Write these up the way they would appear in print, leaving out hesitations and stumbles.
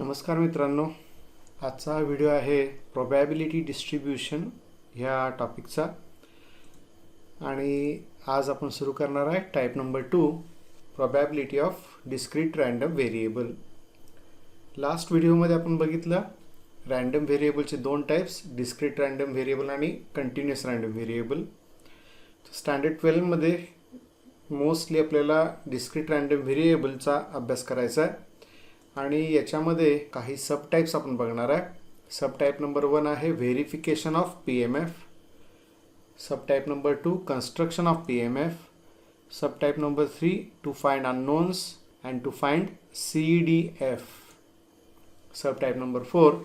नमस्कार मित्रांनो, आजचा व्हिडिओ आहे प्रोबॅबिलिटी डिस्ट्रीब्यूशन ह्या टॉपिकचा आणि आज आपण सुरू करणार आहे type number 2 probability of discrete random variable. Last व्हिडिओमध्ये आपण बघितलं रँडम व्हेरिएबलचे दोन टाइप्स, डिस्क्रीट रँडम व्हेरिएबल आणि कंटिन्युअस रँडम व्हेरिएबल. स्टँडर्ड 12 मध्ये मोस्टली आपल्याला डिस्क्रीट रँडम व्हेरिएबलचा अभ्यास करायचा आहे आणि याच्यामध्ये काही सब टाइप्स आपण बघणार आहे. सब टाइप नंबर 1 आहे verification of PMF, sub type number 2 construction of PMF, sub type number 3 to find unknowns and to find CDF, sub type number 4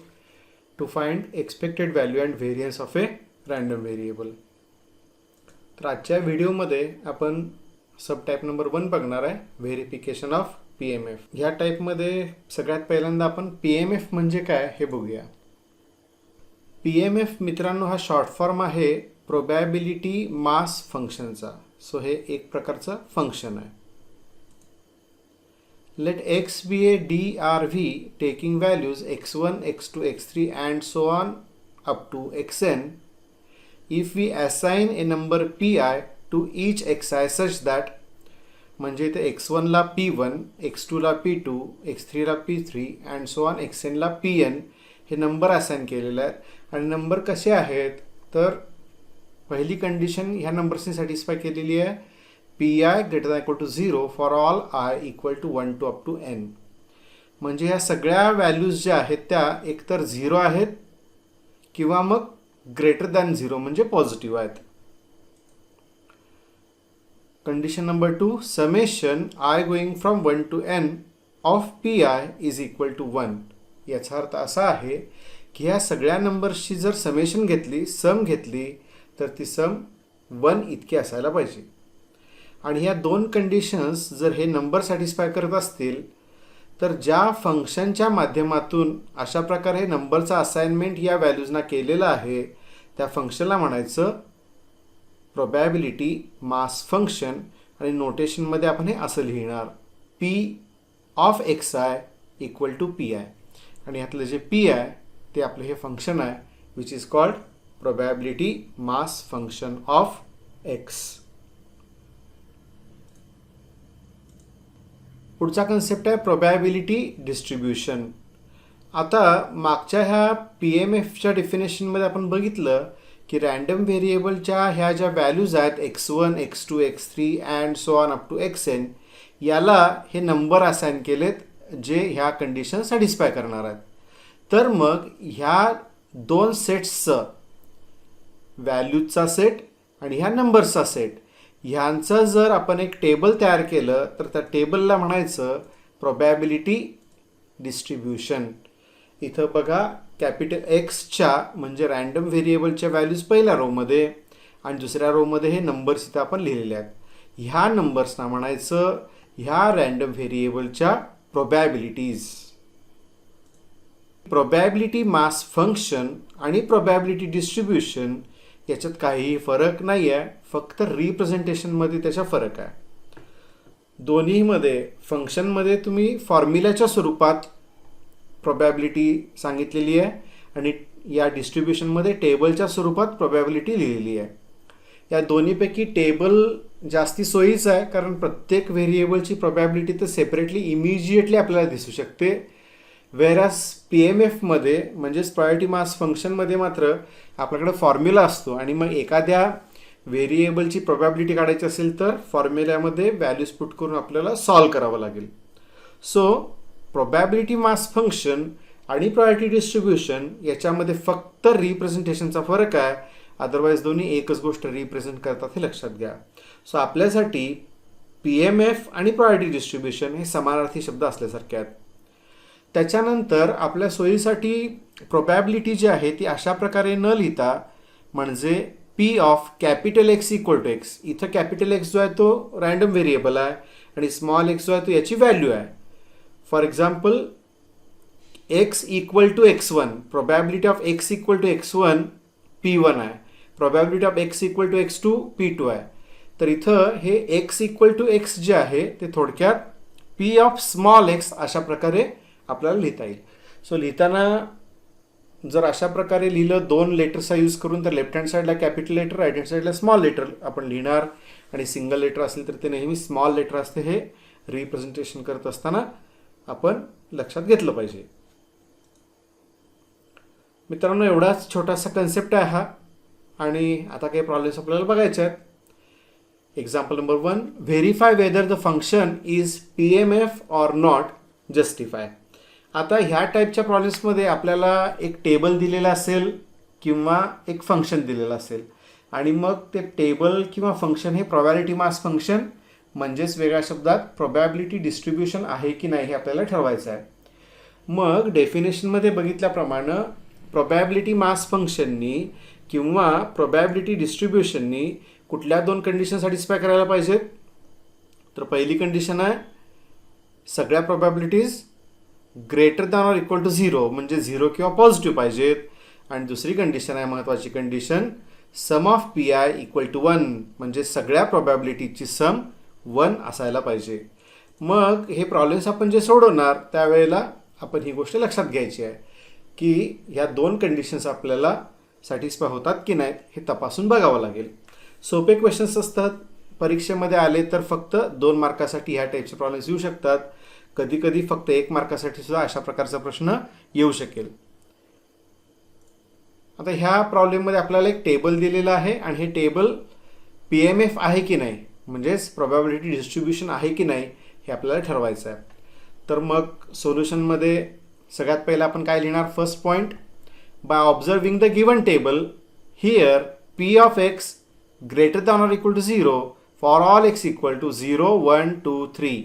to find expected value and variance of a random variable. तर आजच्या व्हिडिओमध्ये आपण सब type number 1 बघणार आहे verification of PMF. ह्या टाईपमध्ये सगळ्यात पहिल्यांदा आपण PMF म्हणजे काय हे बघूया. PMF मित्रांनो हा शॉर्ट फॉर्म आहे प्रोबॅबिलिटी मास फंक्शनचा. सो हे एक प्रकारचं फंक्शन आहे. Let x be a DRV taking values x1, x2, x3 and so on up to xn if we assign a number Pi to each xi such that, म्हणजे इथे x1 ला P1, x2 ला P2, x3 ला P3 and so on xn ला Pn हे number assign केलेले आहेत. आणि नंबर कसे आहेत तर पहिली कंडिशन ह्या नंबर्सनी सॅटिस्फाय केलेली आहे, Pi greater than equal to 0 for all i equal to 1 to up to n. म्हणजे ह्या सगळ्या व्हॅल्यूज ज्या आहेत त्या एकतर 0 आहेत किंवा मग ग्रेटर दॅन 0 म्हणजे पॉझिटिव्ह आहेत. Condition number 2 summation i going from 1 to n of Pi is equal to 1. याचा अर्थ असा आहे की ह्या सगळ्या नंबर्सची जर समेशन घेतली, सम घेतली तर ती सम 1 इतकी असायला पाहिजे. आणि ह्या दोन कंडिशन्स जर हे नंबर सॅटिस्फाय करत असतील तर ज्या फंक्शनच्या माध्यमातून अशा प्रकारे नंबरचा असाइनमेंट या व्हॅल्यूजना केलेलं आहे त्या फंक्शनला म्हणायचं प्रोबॅबिलिटी मास फंक्शन. आणि नोटेशनमध्ये आपण हे असं लिहिणार P of xi equal to Pi. आणि यातलं जे P आहे ते आपलं हे फंक्शन आहे which is called probability mass function of x. पुढचा कन्सेप्ट आहे प्रोबॅबिलिटी डिस्ट्रीब्यूशन. आता मागच्या ह्या PMFच्या डेफिनेशनमध्ये आपण बघितलं की रँडम व्हेरिएबलच्या ह्या ज्या व्हॅल्यूज आहेत x1, x2, x3 and so on up to xn याला हे नंबर असाइन केलेत जे ह्या कंडिशन सॅटिस्फाय करणार आहेत. तर मग ह्या दोन सेट्सचं व्हॅल्यूजचा सेट आणि ह्या नंबर्सचा सेट ह्यांचं जर आपण एक टेबल तयार केलं तर त्या टेबलला म्हणायचं प्रोबॅबिलिटी डिस्ट्रीब्यूशन. इथं बघा कॅपिटल Xच्या म्हणजे रँडम व्हेरिएबलच्या व्हॅल्यूज पहिल्या रोमध्ये आणि दुसऱ्या रोमध्ये हे नंबर्स इथं आपण लिहिलेले आहेत. ह्या नंबर्सना म्हणायचं ह्या रँडम व्हेरिएबलच्या प्रोबॅबिलिटीज. प्रोबॅबिलिटी मास फंक्शन आणि प्रोबॅबिलिटी डिस्ट्रीब्यूशन याच्यात काहीही फरक नाही आहे, फक्त रिप्रेझेंटेशनमध्ये त्याचा फरक आहे. दोन्हीमध्ये फंक्शनमध्ये तुम्ही फॉर्म्युल्याच्या स्वरूपात प्रोबॅबिलिटी सांगितलेली आहे आणि या डिस्ट्रीब्युशनमध्ये टेबलच्या स्वरूपात प्रोबॅबिलिटी लिहिलेली आहे. या दोन्हीपैकी टेबल जास्ती सोयीचं आहे कारण प्रत्येक व्हेरिएबलची प्रोबॅबिलिटी तर सेपरेटली इमिजिएटली आपल्याला दिसू शकते. वेरॅज PMFमध्ये म्हणजेच प्रायोरिटी मास फंक्शनमध्ये मात्र आपल्याकडे फॉर्म्युला असतो आणि मग एखाद्या व्हेरिएबलची प्रोबॅबिलिटी काढायची असेल तर फॉर्म्युल्यामध्ये व्हॅल्यूज पुट करून आपल्याला सॉल्व करावं लागेल. सो प्रोबॅबिलिटी मास फंक्शन आणि प्रायोरिटी डिस्ट्रीब्यूशन याच्यामध्ये फक्त रिप्रेझेंटेशनचा फरक आहे, अदरवाईज दोन्ही एकच गोष्ट रिप्रेझेंट करतात हे लक्षात घ्या. सो आपल्यासाठी PMF आणि प्रायोरिटी डिस्ट्रीब्यूशन हे समानार्थी शब्द असल्यासारखे आहेत. त्याच्यानंतर आपल्या सोयीसाठी प्रोबॅबिलिटी जी आहे ती अशा प्रकारे न लिहिता म्हणजे P of capital X equal to X. इथं कॅपिटल X जो आहे तो रँडम व्हेरिएबल आहे आणि स्मॉल x जो आहे तो याची व्हॅल्यू आहे. For example x equal to x1, probability of x equal to x1 P1 आहे, probability of x equal to x2 P2 आहे. तर इथं हे x इक्वल टू x जे आहे ते थोडक्यात P ऑफ स्मॉल x अशा प्रकारे आपल्याला लिहिता येईल. सो लिहिताना जर अशा प्रकारे लिहिलं 2 लेटर्सचा यूज करून, तर लेफ्ट हँड साईडला कॅपिटल लेटर, राईट हँड साईडला स्मॉल लेटर आपण लिहिणार. आणि सिंगल लेटर असेल तर ते नेहमी स्मॉल लेटर असते. हे रिप्रेझेंटेशन करत असताना आपण लक्षात घेतलं पाहिजे. मित्रांनो, एवढाच छोटासा कन्सेप्ट आहे हा. आणि आता काही प्रॉब्लेम्स आपल्याला बघायचे आहेत. Example number 1, verify whether the function is PMF or not, justify. आता ह्या टाईपच्या प्रॉब्लेम्समध्ये आपल्याला एक टेबल दिलेला असेल किंवा एक फंक्शन दिलेलं असेल, आणि मग ते टेबल किंवा फंक्शन हे प्रोबॅबिलिटी मास फंक्शन, म्हणजेच वेगळ्या शब्दात प्रोबॅबिलिटी डिस्ट्रीब्युशन आहे की नाही हे आपल्याला ठरवायचं आहे. मग डेफिनेशनमध्ये बघितल्याप्रमाणे प्रोबॅबिलिटी मास फंक्शननी किंवा प्रोबॅबिलिटी डिस्ट्रीब्युशननी कुठल्या 2 कंडिशन सॅटिस्फाय करायला पाहिजेत? तर पहिली कंडिशन आहे सगळ्या probabilities greater than or equal to 0, म्हणजे 0 किंवा पॉझिटिव्ह पाहिजेत. आणि दुसरी कंडिशन आहे महत्त्वाची condition, sum of PI equal to 1, म्हणजे सगळ्या प्रोबॅबिलिटीची सम 1 असायला पाहिजे. मग हे प्रॉब्लेम्स आपण जे सोडवणार त्यावेळेला आपण ही गोष्ट लक्षात घ्यायची आहे की ह्या 2 कंडिशन्स आपल्याला सॅटिस्फाय होतात की नाहीत हे तपासून बघावं लागेल. सोपे क्वेश्चन्स असतात, परीक्षेमध्ये आले तर फक्त 2 मार्कासाठी ह्या टाईपचे प्रॉब्लेम्स येऊ शकतात. कधी कधी फक्त 1 मार्कासाठी सुद्धा अशा प्रकारचा प्रश्न येऊ शकेल. आता ह्या प्रॉब्लेममध्ये आपल्याला एक टेबल दिलेलं आहे आणि हे टेबल PMF आहे की नाही, म्हणजेच प्रोबॅबिलिटी डिस्ट्रीब्युशन आहे की नाही हे आपल्याला ठरवायचं आहे. तर मग सोल्युशनमध्ये सगळ्यात पहिला आपण काय लिहिणार? First point, by observing the given table here P of X greater than or equal to 0 for all X equal to 0, 1, 2, 3.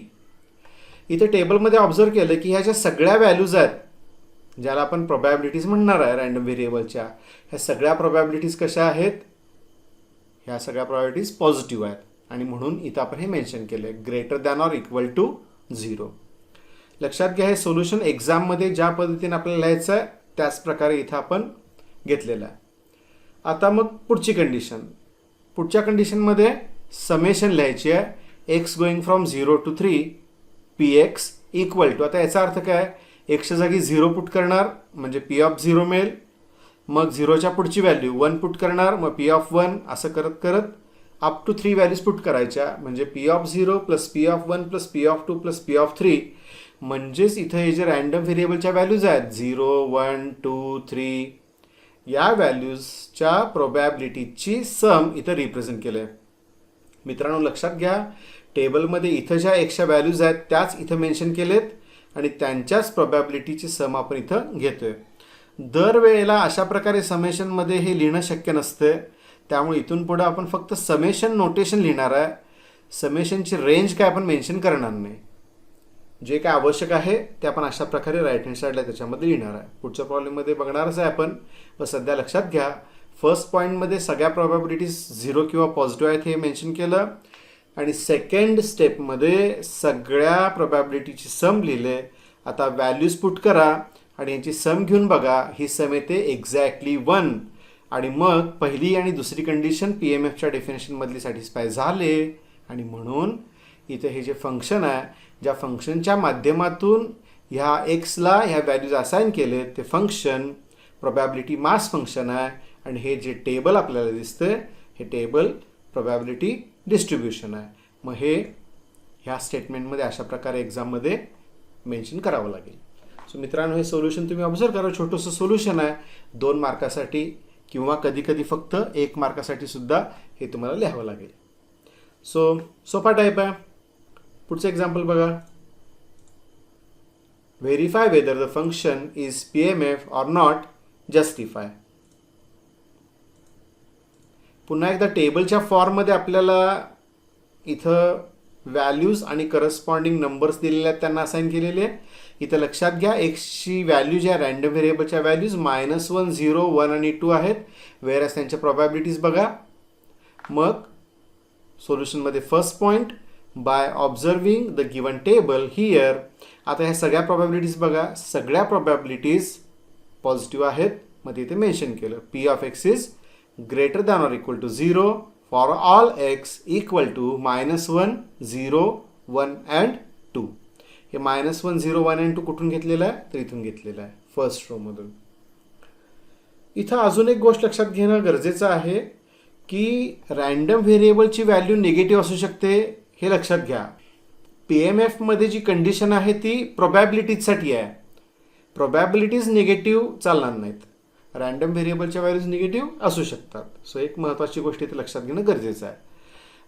इथे टेबलमध्ये ऑब्झर्व केलं की ह्या ज्या सगळ्या व्हॅल्यूज आहेत, ज्याला आपण प्रोबॅबिलिटीज म्हणणार आहे रँडम व्हेरिएबलच्या, ह्या सगळ्या प्रोबॅबिलिटीज कशा आहेत? ह्या सगळ्या प्रोबॅबिलिटीज पॉझिटिव्ह आहेत. आणि म्हणून इथं आपण हे मेन्शन केलं आहे greater than or equal to 0. लक्षात घ्या, हे सोल्युशन एक्झाममध्ये ज्या पद्धतीने आपल्याला लिहायचं आहे त्याच प्रकारे इथं आपण घेतलेलं आहे. आता मग पुढची कंडिशन, पुढच्या कंडिशनमध्ये समेशन लिहायची आहे, X going from 0 to 3 PX equal to, आता याचा अर्थ काय? एक्सच्या जागी 0 पुट करणार म्हणजे P ऑफ 0 मिळेल. मग 0च्या पुढची व्हॅल्यू 1 पुट करणार, मग P ऑफ 1, असं करत करत अप टू 3 व्हॅल्यूज पुट करायच्या, म्हणजे P of 0 plus P of 1 plus P of 2 plus P of 3. म्हणजेच इथं हे जे रँडम व्हेरिएबलच्या व्हॅल्यूज आहेत 0, 1, 2, 3, या व्हॅल्यूजच्या प्रोबॅबिलिटीची सम इथं रिप्रेझेंट केलं आहे. मित्रांनो, लक्षात घ्या, टेबलमध्ये इथं ज्या एक्सच्या व्हॅल्यूज आहेत त्याच इथं मेन्शन केलेत आणि त्यांच्याच प्रोबॅबिलिटीची सम आपण इथं घेतोय. दरवेळेला अशा प्रकारे समेशनमध्ये हे लिहिणं शक्य नसतं, त्यामुळे इथून पुढं आपण फक्त समेशन नोटेशन लिहिणार आहे. समेशनची रेंज काय आपण मेन्शन करणार नाही. जे काय आवश्यक आहे ते आपण अशा प्रकारे राईट हँड साईडला त्याच्यामध्ये लिहिणार आहे. पुढच्या प्रॉब्लेममध्ये बघणारच आहे आपण. पण सध्या लक्षात घ्या, फर्स्ट पॉईंटमध्ये सगळ्या प्रोबॅबिलिटीज 0 किंवा पॉझिटिव्ह आहेत हे मेन्शन केलं, आणि सेकंड स्टेपमध्ये सगळ्या प्रोबॅबिलिटीची सम लिहिले. आता व्हॅल्यूज पुट करा आणि यांची सम घेऊन बघा, ही सम येते एक्झॅक्टली 1. आणि मग पहिली आणि दुसरी कंडिशन PMFच्या डेफिनेशनमधली सॅटिस्फाय झाले. आणि म्हणून इथे हे जे फंक्शन आहे, ज्या फंक्शनच्या माध्यमातून ह्या एक्सला ह्या व्हॅल्यूज असाइन केले, ते फंक्शन प्रोबॅबिलिटी मास फंक्शन आहे. आणि हे जे टेबल आपल्याला दिसतंय हे टेबल प्रोबॅबिलिटी डिस्ट्रीब्युशन आहे. मग हे ह्या स्टेटमेंटमध्ये अशा प्रकारे एक्झाममध्ये मेन्शन करावं लागेल. सो मित्रांनो, हे सोल्युशन तुम्ही ऑब्झर्व करा. छोटंसं सोल्युशन आहे, 2 मार्कासाठी किंवा कधी कधी फक्त 1 मार्कासाठी सुद्धा हे तुम्हाला लिहावं लागेल. सो सोपा टाईप आहे. पुढचं एक्झाम्पल बघा, verify whether the function is PMF or not, justify. पुन्हा एकदा टेबलच्या फॉर्ममध्ये आपल्याला इथं व्हॅल्यूज आणि करस्पॉन्डिंग नंबर्स दिलेले आहेत, त्यांना असाइन केलेले आहे. इथं लक्षात घ्या, एक्सची व्हॅल्यू ज्या रँडम व्हेरिएबलच्या व्हॅल्यूज -1, 0, 1 आणि 2 आहेत, वेअरएज त्यांच्या प्रोबॅबिलिटीज बघा. मग सोल्युशनमध्ये first point, by observing the given table here. आता ह्या सगळ्या प्रोबॅबिलिटीज बघा, सगळ्या प्रोबॅबिलिटीज पॉझिटिव्ह आहेत. मग इथे मेन्शन केलं P of X is greater than or equal to 0 for all X equal to -1, 0, 1 and 2. हे -1, 0, 1 अँड 2 कुठून घेतलेलं आहे? तर इथून घेतलेलं आहे. फर्स्ट रो मधून. इथं अजून एक गोष्ट लक्षात घेणं गरजेचं आहे की रॅन्डम व्हेरिएबलची व्हॅल्यू निगेटिव्ह असू शकते हे लक्षात घ्या. PMF मध्ये जी कंडिशन आहे ती प्रोबॅबिलिटीजसाठी आहे. प्रोबॅबिलिटीज निगेटिव्ह चालणार नाहीत. रॅन्डम व्हेरिएबलच्या व्हॅल्यूज निगेटिव्ह असू शकतात. सो एक महत्त्वाची गोष्ट इथे लक्षात घेणं गरजेचं आहे.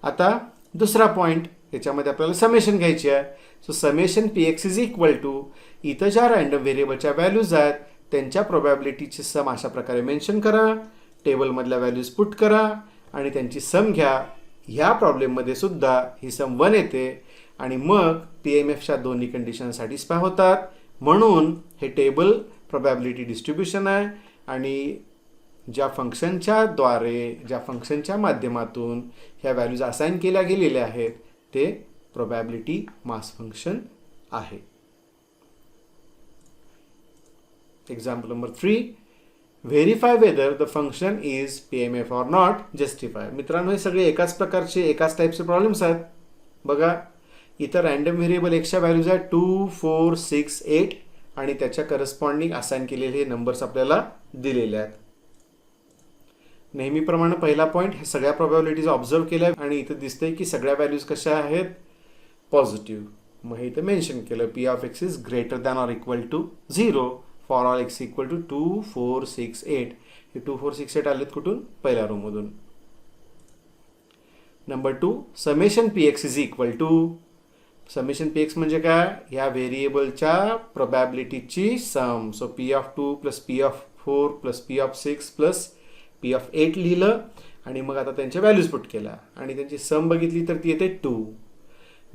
आता दुसरा पॉईंट, याच्यामध्ये आपल्याला समेशन घ्यायची आहे. So summation PX is equal to इथं ज्या रॅन्डम व्हेरिएबलच्या व्हॅल्यूज आहेत त्यांच्या प्रोबॅबिलिटीचे सम अशा प्रकारे मेन्शन करा, टेबलमधल्या व्हॅल्यूज पुट करा आणि त्यांची सम घ्या. ह्या प्रॉब्लेममध्ये सुद्धा ही सम 1 येते आणि मग PMFच्या दोन्ही कंडिशन सॅटिस्फाय होतात. म्हणून हे टेबल प्रोबॅबिलिटी डिस्ट्रीब्युशन आहे आणि ज्या फंक्शनच्या माध्यमातून ह्या व्हॅल्यूज असाइन केल्या गेलेल्या आहेत ते प्रोबॅबिलिटी मास फंक्शन आहे. Example number 3, verify whether the function is PMF or not, justify. मित्रांनो, हे सगळे एकाच प्रकारचे एकाच टाईपचे प्रॉब्लेम्स आहेत. बघा, इथं रॅन्डम व्हेरिएबल एक्सच्या व्हॅल्यूज आहेत 2, 4, 6, 8 आणि त्याच्या करस्पॉन्डिंग असाइन केलेले नंबर्स आपल्याला दिलेले आहेत. नेहमीप्रमाणे पहिला पॉईंट, हे सगळ्या प्रोबॅबिलिटीज ऑब्झर्व केल्या आणि इथं दिसतंय की सगळ्या व्हॅल्यूज कशा आहेत, पॉझिटिव्ह. मग हे इथं मेन्शन केलं P of X is greater than or equal to 0 for all X equal to 2, 4, 6, 8. हे 2, 4, 6, 8 आलेत कुठून, पहिल्या रो मधून. Number 2, summation PX is equal to, summation PX म्हणजे काय, ह्या व्हेरिएबलच्या प्रोबॅबिलिटीची sum. So P of 2 plus P of 4 plus P of 6 plus P of 8 लिहिलं आणि मग आता त्यांच्या व्हॅल्यूज पुट केल्या आणि त्यांची सम बघितली तर ती येते 2.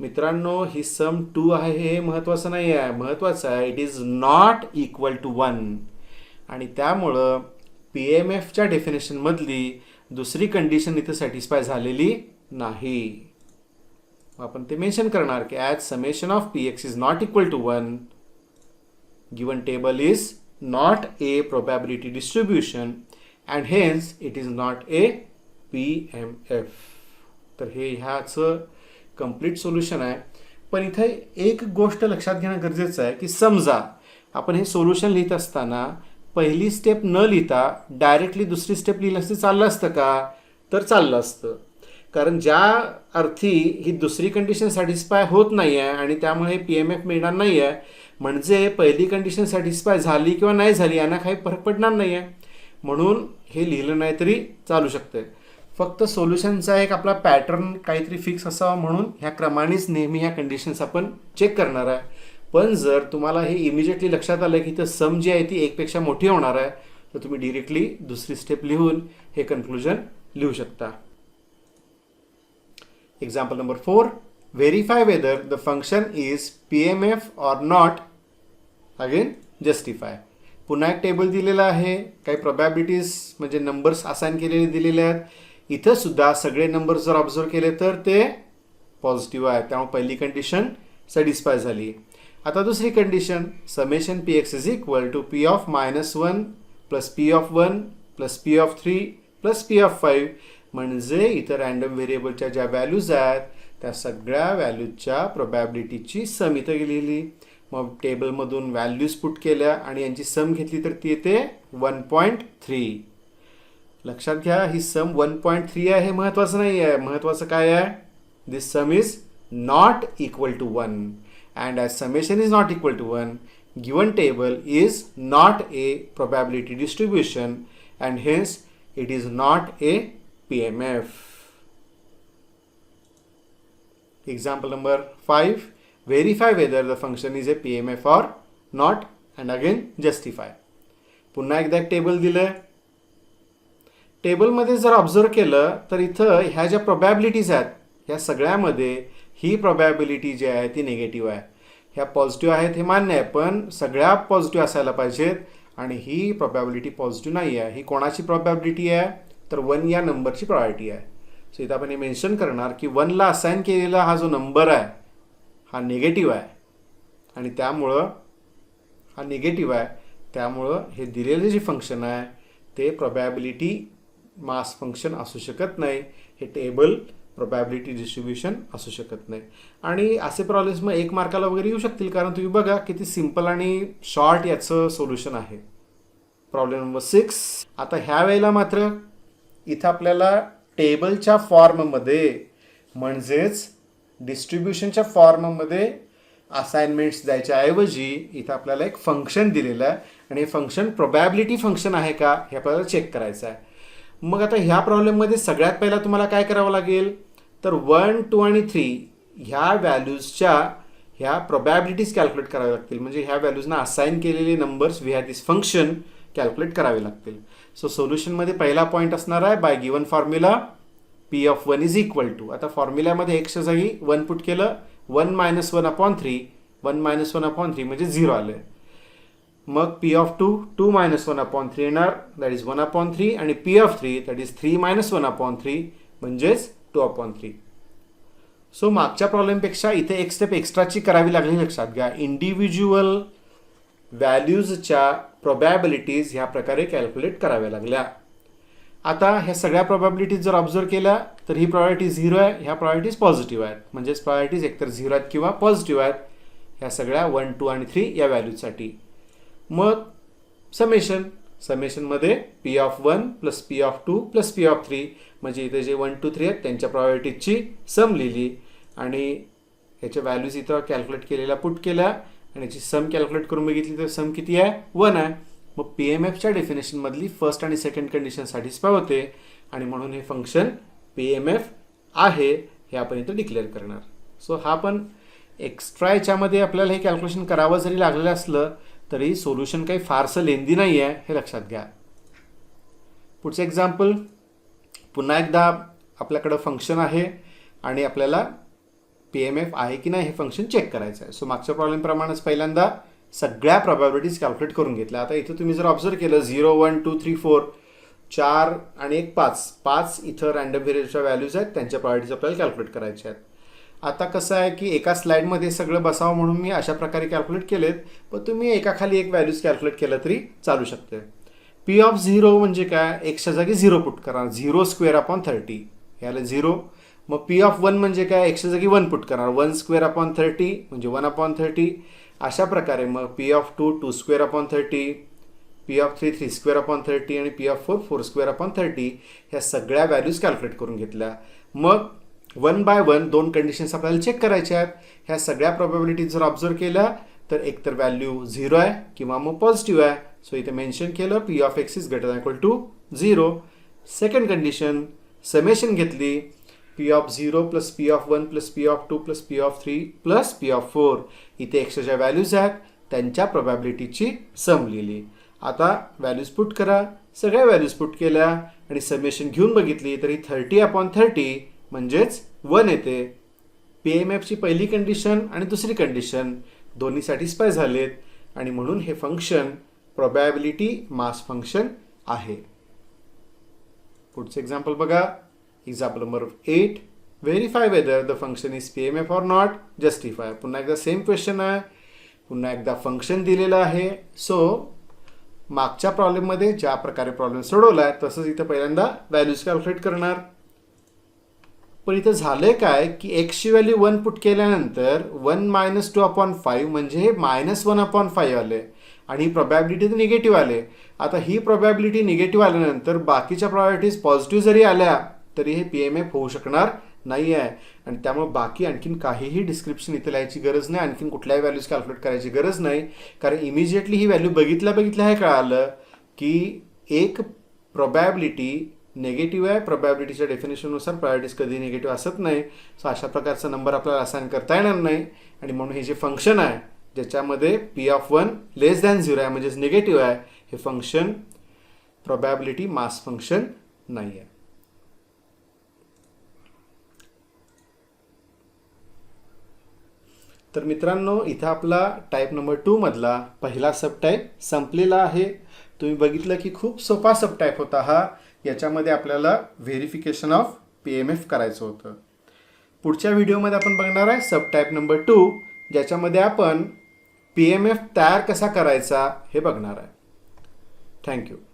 मित्रांनो, ही सम 2 आहे हे महत्त्वाचं नाही आहे. महत्त्वाचं आहे it is not equal to 1 आणि त्यामुळं PMFच्या डेफिनेशनमधली दुसरी कंडिशन इथं सॅटिस्फाय झालेली नाही. आपण ते मेन्शन करणार की as summation of PX is not equal to 1, given table is not a probability distribution and hence it is not a PMF. तर हे ह्याचं कम्प्लीट सोल्युशन आहे. पण इथे एक गोष्ट लक्षात घेणं गरजेचं आहे की समजा आपण हे सोल्युशन लिहित असताना पहिली स्टेप न लिहिता डायरेक्टली दुसरी स्टेप लिहिलं असतं चाललं असतं का, तर चाललं असतं. कारण ज्या अर्थी ही दुसरी कंडिशन सॅटिस्फाय होत नाही आहे आणि त्यामुळे PMF मिळणार नाही आहे, म्हणजे पहिली कंडिशन सॅटिस्फाय झाली किंवा नाही झाली यांना काही फरक पडणार नाही आहे. म्हणून हे लिहिलं नाही तरी चालू शकते. फक्त सोल्युशनचा एक आपला पॅटर्न काहीतरी फिक्स असावा म्हणून ह्या क्रमानेच नेहमी ह्या कंडिशन्स आपण चेक करणार आहे. पण जर तुम्हाला हे इमिजिएटली लक्षात आलं की तर सम जी आहे ती एकपेक्षा मोठी होणार आहे तर तुम्ही डिरेक्टली दुसरी स्टेप लिहून हे कन्क्लुजन लिहू शकता. Example number 4, verify whether the function is PMF or not, again justify. पुन्हा एक टेबल दिलेला आहे, काही प्रोबॅबिलिटीज म्हणजे नंबर्स असाइन केलेले दिलेले आहेत. इथं सुद्धा सगळे नंबर्स जर ऑब्झर्व केले तर ते पॉझिटिव्ह आहे, त्यामुळे पहिली कंडिशन सॅटिस्फाय झाली. आता दुसरी condition, summation PX is equal to P of -1 plus P of 1 plus P of 3 plus P of 5. म्हणजे इथं रॅन्डम व्हेरिएबलच्या ज्या व्हॅल्यूज आहेत त्या सगळ्या व्हॅल्यूजच्या प्रोबॅबिलिटीची सम इथं लिहिली. मग टेबलमधून व्हॅल्यूज पुट केल्या आणि यांची सम घेतली तर ती येते 1.3. लक्षात घ्या, ही सम 1.3 आहे हे महत्त्वाचं नाही आहे. महत्त्वाचं काय आहे, this sum is not equal to 1 and as summation is not equal to 1, given table is not a probability distribution and hence it is not a PMF. Example number 5, verify whether the function is a PMF or not and again justify. पुन्हा एकदा एक table दिलंय. टेबलमध्ये जर observe केलं तर इथं ह्या ज्या प्रोबॅबिलिटीज आहेत ह्या सगळ्यामध्ये ही प्रोबॅबिलिटी जी आहे ती निगेटिव्ह आहे. ह्या पॉझिटिव्ह आहेत हे मान्य आहे, पण सगळ्या पॉझिटिव्ह असायला पाहिजेत आणि ही प्रोबॅबिलिटी पॉझिटिव्ह नाही आहे. ही कोणाची प्रोबॅबिलिटी आहे, तर 1 या नंबरची प्रोबॅबिलिटी आहे. सो इथं आपण हे मेन्शन करणार की 1ला असाइन केलेला हा जो नंबर आहे हा निगेटिव्ह आहे आणि त्यामुळं हा निगेटिव्ह आहे, त्यामुळं हे दिलेले जे फंक्शन आहे ते प्रोबॅबिलिटी मास फंक्शन असू शकत नाही. हे टेबल प्रोबॅबिलिटी डिस्ट्रीब्युशन असू शकत नाही. आणि असे प्रॉब्लेम्स मग 1 मार्काला वगैरे येऊ शकतील, कारण तुम्ही बघा किती सिम्पल आणि शॉर्ट याचं सोल्युशन आहे. Problem number 6. आता ह्या वेळेला मात्र इथं आपल्याला टेबलच्या फॉर्ममध्ये म्हणजेच डिस्ट्रीब्युशनच्या फॉर्ममध्ये असाइनमेंट्स द्यायच्या ऐवजी इथं आपल्याला एक फंक्शन दिलेलं आहे आणि हे फंक्शन प्रोबॅबिलिटी फंक्शन आहे का हे आपल्याला चेक करायचं आहे. मग आता ह्या प्रॉब्लेममध्ये सगळ्यात पहिला तुम्हाला काय करावं लागेल, तर 1, 2 आणि 3 ह्या व्हॅल्यूजच्या ह्या प्रोबॅबिलिटीज कॅल्क्युलेट कराव्या लागतील. म्हणजे ह्या व्हॅल्यूजना असाइन केलेले numbers we have this function calculate करावे लागतील. सो सोल्युशनमध्ये पहिला पॉईंट असणार आहे by given formula P of 1 is equal to. आता फॉर्म्युल्यामध्ये एक्सच्या जागी 1 पुट केलं, 1 - 1/3, 1 - 1/3 म्हणजे 0 आलं. मग पी ऑफ 2, 2 - 1/3 येणार, दॅट इज 1/3 आणि पी ऑफ 3 दॅट इज 3 - 1/3 म्हणजेच 2/3. सो मागच्या प्रॉब्लेमपेक्षा इथे एक स्टेप एक्स्ट्राची करावी लागली. लक्षात घ्या, इंडिव्हिज्युअल व्हॅल्यूजच्या प्रोबॅबिलिटीज ह्या प्रकारे कॅल्क्युलेट कराव्या लागल्या. आता ह्या सगळ्या प्रोबॅबिलिटीज जर ऑब्झर्व केल्या तर ही प्रॉबिलिटी 0 आहे, ह्या प्रॉबिलिटीज पॉझिटिव्ह आहेत. म्हणजेच प्रॉबिलिटीज एकतर 0 आहेत किंवा पॉझिटिव्ह आहेत ह्या सगळ्या 1, 2 आणि 3 या व्हॅल्यूजसाठी. मग समेशनमध्ये P of 1 plus P of 2 plus P of 3 म्हणजे इथे जे 1, 2, 3 आहेत त्यांच्या प्रॉबिलिटीजची सम लिहिली आणि ह्याच्या व्हॅल्यूज इथं कॅल्क्युलेट केलेल्या पुट केल्या आणि याची सम कॅल्क्युलेट करून बघितली तर सम किती आहे, 1 आहे. मग पी एम एफच्या डेफिनेशनमधली फर्स्ट आणि सेकंड कंडिशन सॅटिस्फाय होते आणि म्हणून हे फंक्शन पी एम एफ आहे हे आपण इथं डिक्लेअर करणार. सो हा पण एक्स्ट्रा याच्यामध्ये आपल्याला हे कॅल्क्युलेशन करावं जरी लागलेलं असलं तरी सोल्युशन काही फारसं लेंदी नाही आहे हे लक्षात घ्या. पुढचं एक्झाम्पल, पुन्हा एकदा आपल्याकडं फंक्शन आहे आणि आपल्याला पी एम एफ आहे की नाही हे फंक्शन चेक करायचं आहे. सो मागच्या प्रॉब्लेमप्रमाणेच पहिल्यांदा सगळ्या प्रोबॅबिलिटीज कॅल्क्युलेट करून घेतल्या. आता इथं तुम्ही जर ऑब्झर्व केलं 0, 1, 2, 3, 4, 4 आणि 1, 5 इथं रँडम व्हेरिएबलच्या व्हॅल्यूज आहेत त्यांच्या प्रोबॅबिलिटीज आपल्याला कॅल्क्युलेट करायच्या आहेत. आता कसं आहे की एका स्लाईडमध्ये सगळं बसावं म्हणून मी अशा प्रकारे कॅल्क्युलेट केलेत, पण तुम्ही एकाखाली एक व्हॅल्यूज कॅल्क्युलेट केलं तरी चालू शकते. पी ऑफ 0 म्हणजे काय, एक्सच्या जागी 0 पुट करा, 0² याला 0. मग पी ऑफ 1 म्हणजे काय, एक्सच्या जागी 1 पुट करणार, 1² म्हणजे 1/30. अशा प्रकारे मग पी ऑफ 2 2², पी ऑफ 3 3² आणि पी ऑफ 4 4² ह्या सगळ्या व्हॅल्यूज कॅल्क्युलेट करून घेतल्या. मग 1 बाय 1 2 कंडिशन्स आपल्याला चेक करायच्या आहेत. ह्या सगळ्या प्रोबॅबिलिटीज जर ऑब्झर्व केल्या तर एकतर व्हॅल्यू 0 आहे किंवा मग पॉझिटिव्ह आहे. सो इथे मेन्शन केलं P of X is greater than equal to 0. Second condition, summation घेतली, P of 0 plus P of 1 plus P of 2 plus P of 3 plus P of 4 इथे एक्सच्या ज्या व्हॅल्यूज आहेत त्यांच्या प्रोबॅबिलिटीची सम लिहिली. आता व्हॅल्यूज पुट करा, सगळ्या व्हॅल्यूज पुट केल्या आणि समेशन घेऊन बघितली तरी 30/30 म्हणजेच 1 येते. पी एम एफची पहिली कंडिशन आणि दुसरी कंडिशन दोन्ही सॅटिस्फाय झालेत आणि म्हणून हे फंक्शन प्रोबॅबिलिटी मास फंक्शन आहे. पुढचं एक्झाम्पल बघा, example number 8. Verify whether the function is P M F or not, justify. पुन्हा एकदा सेम क्वेश्चन आहे, पुन्हा एकदा फंक्शन दिलेलं आहे. सो मागच्या प्रॉब्लेममध्ये ज्या प्रकारे प्रॉब्लेम सोडवला आहे तसंच इथं पहिल्यांदा व्हॅल्यूज कॅल्क्युलेट करणार. पण इथं झालंय काय की एक्सची व्हॅल्यू 1 पुट केल्यानंतर 1 - 2/5 म्हणजे हे -1/5 आले आणि ही प्रोबॅबिलिटी तर निगेटिव्ह आले. आता ही प्रोबॅबिलिटी निगेटिव्ह आल्यानंतर बाकीच्या प्रोबॅबिलिटीज पॉझिटिव्ह जरी आल्या तरी हे पी एम एफ होऊ शकणार नाही आहे आणि त्यामुळे बाकी आणखीन काहीही डिस्क्रिप्शन इथे लिहायची गरज नाही, आणखीन कुठल्याही व्हॅल्यूज कॅल्क्युलेट करायची गरज नाही. कारण इमिजिएटली ही व्हॅल्यू बघितल्या हे कळालं की एक प्रोबॅबिलिटी निगेटिव्ह आहे. प्रोबॅबिलिटीच्या डेफिनेशननुसार प्रोबॅबिलिटीज कधी निगेटिव्ह असत नाही. सो अशा प्रकारचा नंबर आपल्याला असाइन करता येणार नाही आणि म्हणून हे जे फंक्शन आहे ज्याच्यामध्ये पी ऑफ 1 लेस दॅन 0 आहे म्हणजेच निगेटिव्ह आहे, हे फंक्शन प्रोबॅबिलिटी मास फंक्शन नाही आहे. तर मित्रांनो, इथं आपला टाईप नंबर 2 मधला पहिला सबटाईप संपलेला आहे. तुम्ही बघितलं की खूप सोपा सबटाईप होता हा. याच्यामध्ये आपल्याला verification of P M F करायचं होतं. पुढच्या व्हिडिओमध्ये आपण बघणार आहे सबटाईप नंबर 2, ज्याच्यामध्ये आपण पी एम एफ तयार कसा करायचा हे बघणार आहे. थँक्यू.